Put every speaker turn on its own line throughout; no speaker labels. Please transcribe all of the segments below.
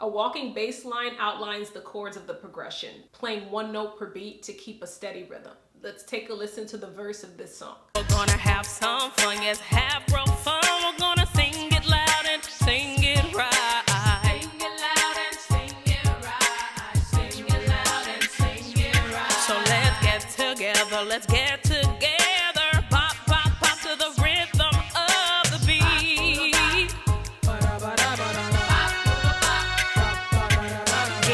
A walking bass line outlines the chords of the progression, playing one note per beat to keep a steady rhythm. Let's take a listen to the verse of this song.
We're gonna have some fun, yes, have real fun. We're gonna sing it loud and sing it right.
Sing it loud and sing it right. Sing it loud and sing it right.
So let's get together, let's get together. Pop, pop, pop to the rhythm of the beat.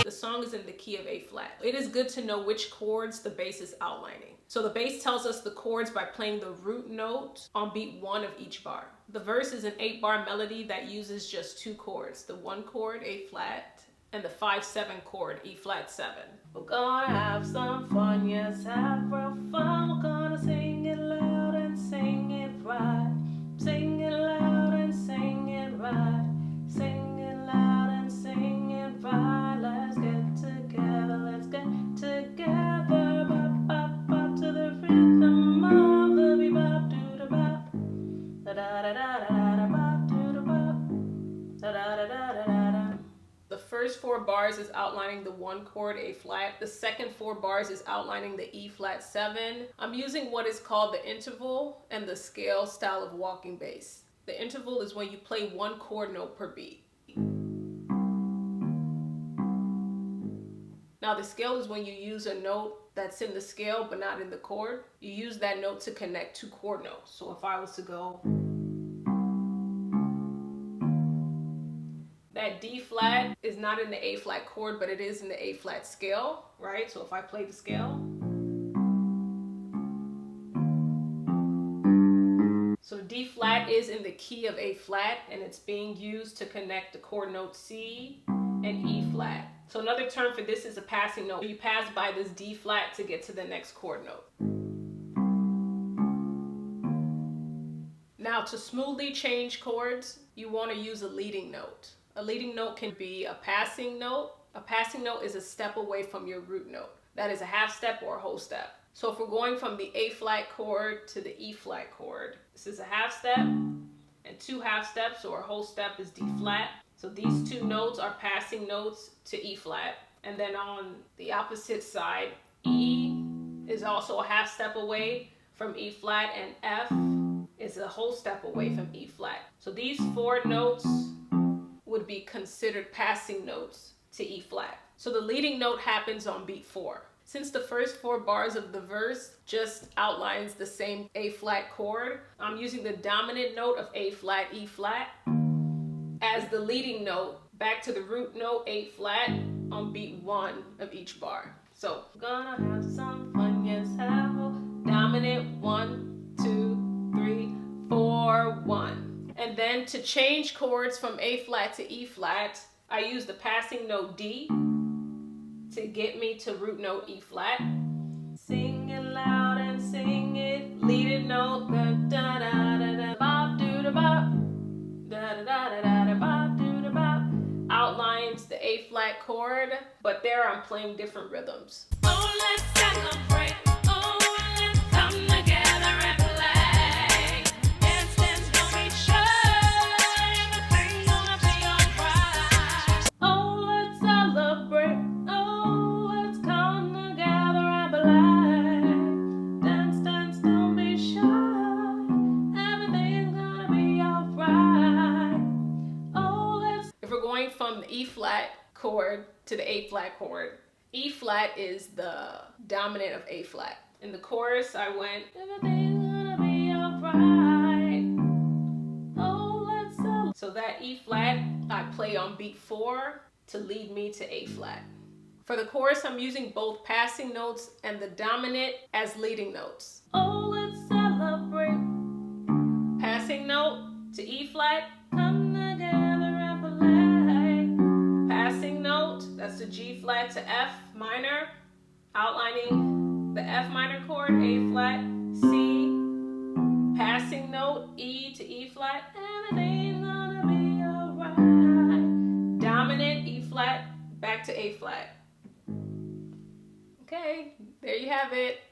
The song is in the key of A flat. It is good to know which chords the bass is outlining. So the bass tells us the chords by playing the root note on beat 1 of each bar. The verse is an 8-bar melody that uses just 2 chords, the 1 chord, A flat, and the 5/7 chord, E flat 7.
We're gonna have some fun, yes, have real fun. We're gonna sing it loud and sing it right. Sing it loud and sing it right. Sing it loud and sing it right. Let's get together, let's get together. Bop, bop, bop to the rhythm of the bebop, do the bop. Da da da da da da bop, do the bop. Da da da da da da.
The first 4 bars is outlining the 1 chord, A flat. The second 4 bars is outlining the E flat 7. I'm using what is called the interval and the scale style of walking bass. The interval is when you play 1 chord note per beat. Now the scale is when you use a note that's in the scale but not in the chord. You use that note to connect 2 chord notes. So if I was to go, that D flat is not in the A flat chord, but it is in the A flat scale, right? So if I play the scale, so D flat is in the key of A flat, and it's being used to connect the chord note C and E flat. So another term for this is a passing note. You pass by this D flat to get to the next chord note. Now to smoothly change chords, you want to use a leading note. A leading note can be a passing note. A passing note is a step away from your root note. That is a half step or a whole step. So if we're going from the A flat chord to the E flat chord, this is a half step, and 2 half steps or a whole step is D flat. So these 2 notes are passing notes to E flat. And then on the opposite side, E is also a half step away from E flat, and F is a whole step away from E flat. So these 4 notes would be considered passing notes to E flat. So the leading note happens on beat 4. Since the first 4 bars of the verse just outlines the same A flat chord, I'm using the dominant note of A flat, E flat as the leading note back to the root note A flat on beat 1 of each bar. So
Gonna have some fun, yes, have a
dominant 1, 2, 3, 4, 1. And then to change chords from A flat to E flat, I use the passing note D to get me to root note E flat.
Sing it loud and sing it.
Leading note, da da da da da, bop doo da bop, da da da da da da, bop doo da bop. Outlines the A flat chord, but there I'm playing different rhythms.
Oh, let's celebrate. Oh, let's come together and play. Dance, dance, don't be shy. Everything's gonna be alright. Oh, let's celebrate. Oh, let's come together and play. Dance, dance, don't be shy. Everything's gonna be alright. Oh, let's.
If we're going from the E flat chord to the A flat chord, E flat is the dominant of A flat. In the chorus, I went,
Everything's gonna be alright. Oh, let's celebrate.
so that E flat I play on beat 4 to lead me to A flat. For the chorus, I'm using both passing notes and the dominant as leading notes.
Oh, let's celebrate.
Passing note to E flat,
Come together and play.
passing note, that's the G flat to F minor, outlining the F minor chord, A flat, C, passing note, E to E flat,
Everything's gonna be alright.
dominant, E flat, back to A flat. Okay, there you have it.